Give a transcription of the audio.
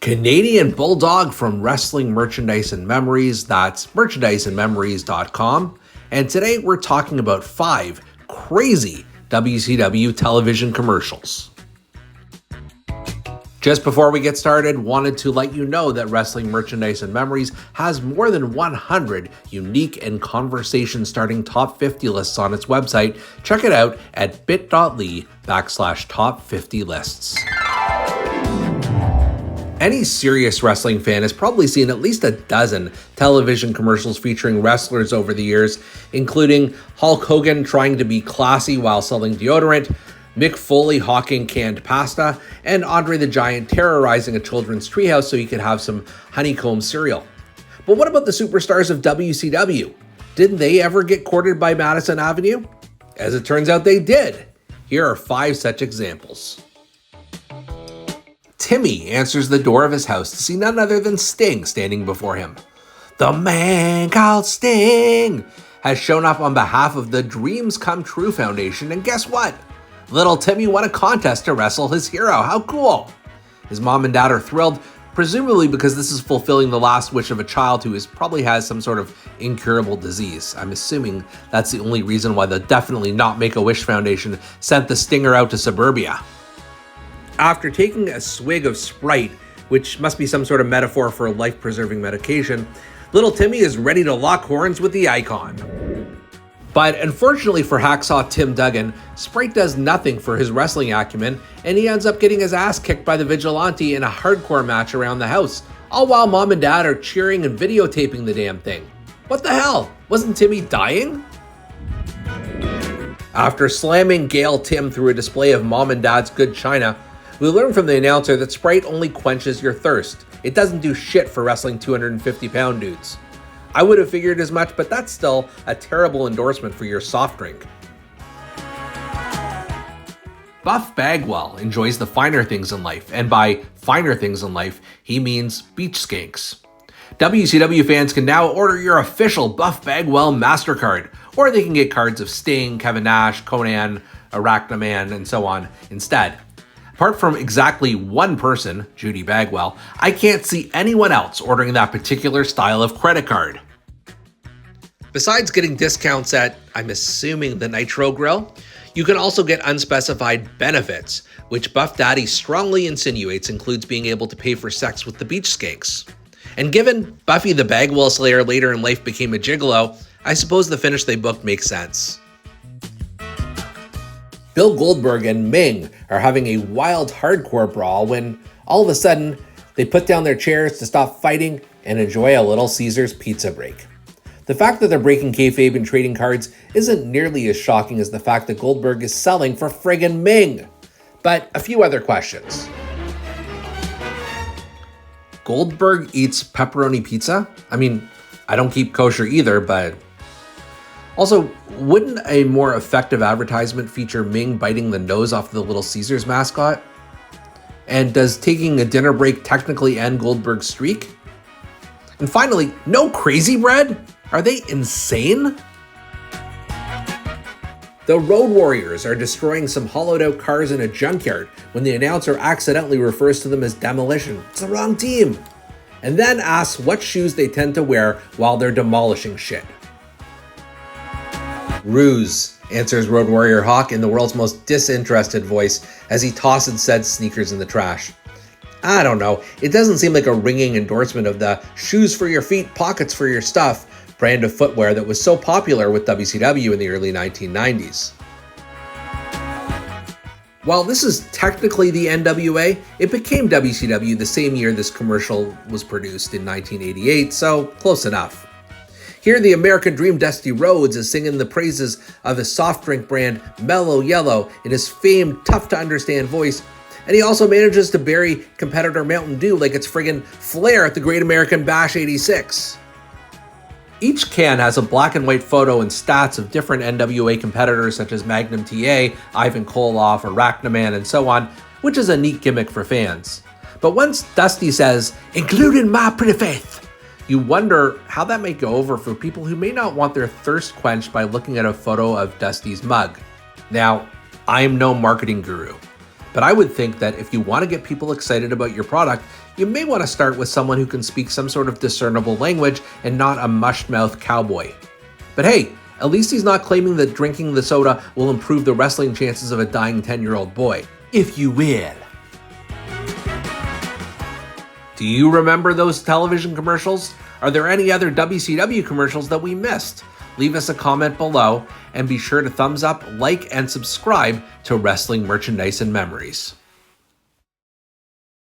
Canadian Bulldog from Wrestling Merchandise and Memories. That's merchandiseandmemories.com. And today we're talking about 5 crazy WCW television commercials. Just before we get started, wanted to let you know that Wrestling Merchandise and Memories has more than 100 unique and conversation-starting top 50 lists on its website. Check it out at bit.ly/top 50 lists. Any serious wrestling fan has probably seen at least a dozen television commercials featuring wrestlers over the years, including Hulk Hogan trying to be classy while selling deodorant, Mick Foley hawking canned pasta, and Andre the Giant terrorizing a children's treehouse so he could have some honeycomb cereal. But what about the superstars of WCW? Didn't they ever get courted by Madison Avenue? As it turns out, they did. Here are 5 such examples. Timmy answers the door of his house to see none other than Sting standing before him. The man called Sting has shown up on behalf of the Dreams Come True Foundation, and guess what? Little Timmy won a contest to wrestle his hero. How cool! His mom and dad are thrilled, presumably because this is fulfilling the last wish of a child who probably has some sort of incurable disease. I'm assuming that's the only reason why the Definitely Not Make-A-Wish Foundation sent the Stinger out to suburbia. After taking a swig of Sprite, which must be some sort of metaphor for life-preserving medication, little Timmy is ready to lock horns with the icon. But unfortunately for Hacksaw Tim Duggan, Sprite does nothing for his wrestling acumen, and he ends up getting his ass kicked by the Vigilante in a hardcore match around the house, all while mom and dad are cheering and videotaping the damn thing. What the hell? Wasn't Timmy dying? After slamming Gail Tim through a display of mom and dad's good china, we learn from the announcer that Sprite only quenches your thirst. It doesn't do shit for wrestling 250-pound dudes. I would have figured as much, but that's still a terrible endorsement for your soft drink. Buff Bagwell enjoys the finer things in life, and by finer things in life, he means beach skanks. WCW fans can now order your official Buff Bagwell MasterCard, or they can get cards of Sting, Kevin Nash, Conan, Arachnaman, and so on instead. Apart from exactly one person, Judy Bagwell, I can't see anyone else ordering that particular style of credit card. Besides getting discounts at, I'm assuming, the Nitro Grill, you can also get unspecified benefits, which Buff Daddy strongly insinuates includes being able to pay for sex with the beach skanks. And given Buffy the Bagwell Slayer later in life became a gigolo, I suppose the finish they booked makes sense. Bill Goldberg and Ming are having a wild hardcore brawl when, all of a sudden, they put down their chairs to stop fighting and enjoy a little Caesar's pizza break. The fact that they're breaking kayfabe and trading cards isn't nearly as shocking as the fact that Goldberg is selling for friggin' Ming. But a few other questions. Goldberg eats pepperoni pizza? I mean, I don't keep kosher either, but... Also, wouldn't a more effective advertisement feature Ming biting the nose off the Little Caesars mascot? And does taking a dinner break technically end Goldberg's streak? And finally, no Crazy Bread? Are they insane? The Road Warriors are destroying some hollowed out cars in a junkyard when the announcer accidentally refers to them as Demolition. It's the wrong team. And then asks what shoes they tend to wear while they're demolishing shit. Ruse, answers Road Warrior Hawk in the world's most disinterested voice as he tosses said sneakers in the trash. I don't know, it doesn't seem like a ringing endorsement of the shoes for your feet, pockets for your stuff brand of footwear that was so popular with WCW in the early 1990s. While this is technically the NWA, it became WCW the same year this commercial was produced in 1988, so close enough. Here, the American Dream Dusty Rhodes is singing the praises of his soft drink brand Mellow Yellow in his famed, tough-to-understand voice, and he also manages to bury competitor Mountain Dew like it's friggin' Flair at the Great American Bash 86. Each can has a black and white photo and stats of different NWA competitors such as Magnum TA, Ivan Koloff, Arachnaman, and so on, which is a neat gimmick for fans. But once Dusty says, "including my pretty faith," you wonder how that might go over for people who may not want their thirst quenched by looking at a photo of Dusty's mug. Now, I am no marketing guru, But I would think that if you want to get people excited about your product, you may want to start with someone who can speak some sort of discernible language and not a mushed-mouth cowboy. But hey, at least he's not claiming that drinking the soda will improve the wrestling chances of a dying 10-year-old boy, if you will. Do you remember those television commercials? Are there any other WCW commercials that we missed? Leave us a comment below, and be sure to thumbs up, like, and subscribe to Wrestling Merchandise and Memories.